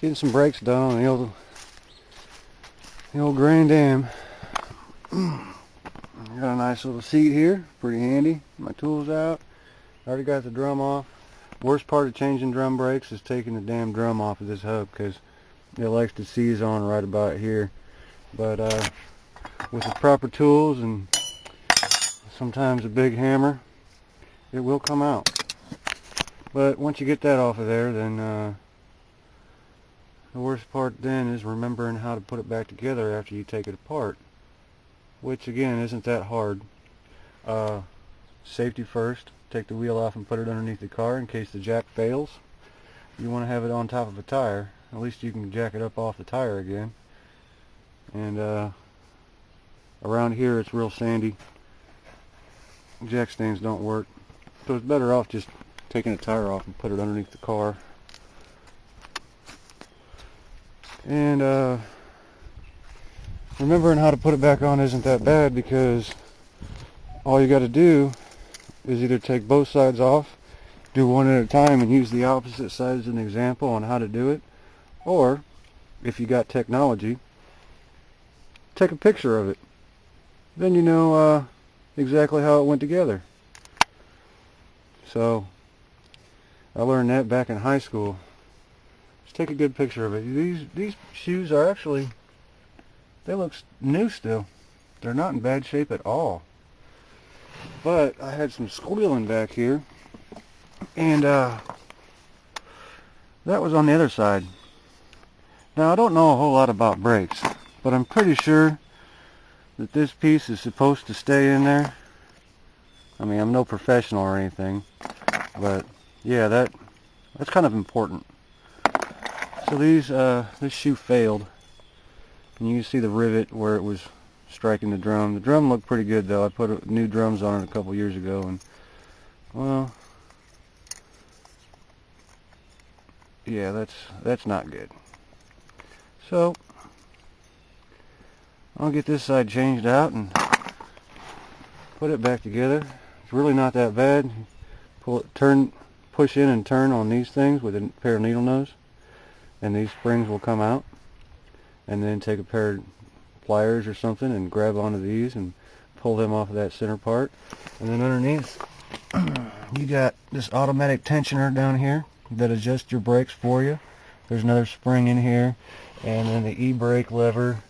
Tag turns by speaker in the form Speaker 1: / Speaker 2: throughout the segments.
Speaker 1: Getting some brakes done on the old Grand Am. Got a nice little seat here, pretty handy. My tools out. Already got the drum off. Worst part of changing drum brakes is taking the damn drum off of this hub because it likes to seize on right about here. But with the proper tools and sometimes a big hammer, it will come out. But once you get that off of there, then the worst part then is remembering how to put it back together after you take it apart, which again isn't that hard. Safety first. Take the wheel off and put it underneath the car in case the jack fails. You want to have it on top of a tire. At least you can jack it up off the tire again. And around here it's real sandy. Jack stands don't work. So it's better off just taking the tire off and put it underneath the car. And remembering how to put it back on isn't that bad because all you got to do is either take both sides off, do one at a time and use the opposite side as an example on how to do it, or if you got technology, take a picture of it. Then you know exactly how it went together. So I learned that back in high school. Just take a good picture of it. These shoes are actually, they look new still. They're not in bad shape at all. But I had some squealing back here, and that was on the other side. Now I don't know a whole lot about brakes, but I'm pretty sure that this piece is supposed to stay in there. I mean, I'm no professional or anything, but yeah, that's kind of important. So this shoe failed, and you can see the rivet where it was striking the drum. The drum looked pretty good though. I put new drums on it a couple years ago, and well, yeah, that's not good. So I'll get this side changed out and put it back together. It's really not that bad. Push in and turn on these things with a pair of needle nose, and these springs will come out. And then take a pair of pliers or something and grab onto these and pull them off of that center part. And then underneath you got this automatic tensioner down here that adjusts your brakes for you. There's another spring in here, and then the e-brake lever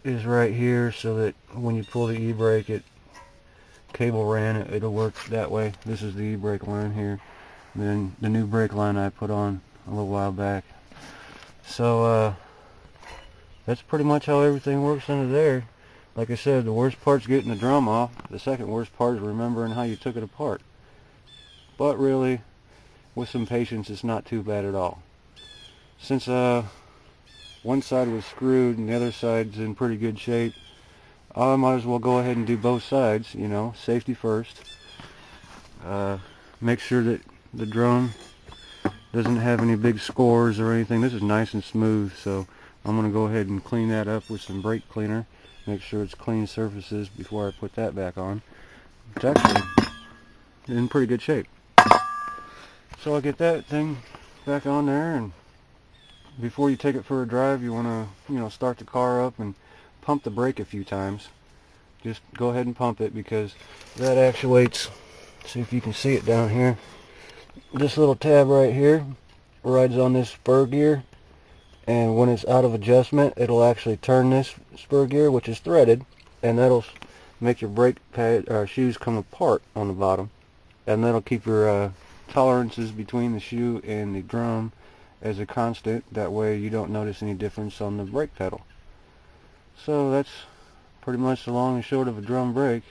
Speaker 1: is right here so that when you pull the e-brake, cable ran, it'll work that way. This is the e-brake line here. And then the new brake line I put on a little while back. So that's pretty much how everything works under there. Like I said, the worst part's getting the drum off. The second worst part is remembering how you took it apart. But really, with some patience, it's not too bad at all. Since one side was screwed and the other side's in pretty good shape, I might as well go ahead and do both sides, you know, safety first. Make sure that the drum doesn't have any big scores or anything. This is nice and smooth, so I'm going to go ahead and clean that up with some brake cleaner. Make sure it's clean surfaces before I put that back on. It's actually in pretty good shape. So I'll get that thing back on there, and before you take it for a drive, you want to, you know, start the car up and pump the brake a few times. Just go ahead and pump it because that actuates, see if you can see it down here. This little tab right here rides on this spur gear, and when it's out of adjustment, it'll actually turn this spur gear, which is threaded, and that'll make your brake pad or shoes come apart on the bottom, and that'll keep your tolerances between the shoe and the drum as a constant. That way you don't notice any difference on the brake pedal. So that's pretty much the long and short of a drum brake.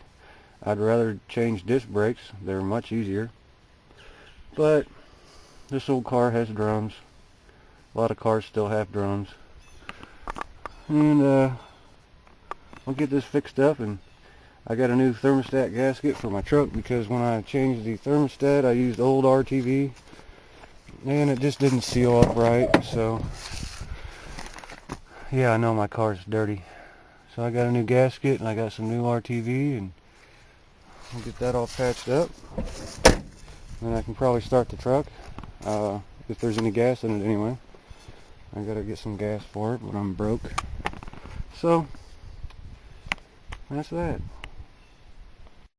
Speaker 1: I'd rather change disc brakes. They're much easier. But this old car has drums. A lot of cars still have drums. And I'll get this fixed up, and I got a new thermostat gasket for my truck because when I changed the thermostat I used old RTV and it just didn't seal up right. So yeah, I know my car's dirty. So I got a new gasket and I got some new RTV, and I'll get that all patched up. Then I can probably start the truck if there's any gas in it anyway. I gotta get some gas for it, but I'm broke. So that's that.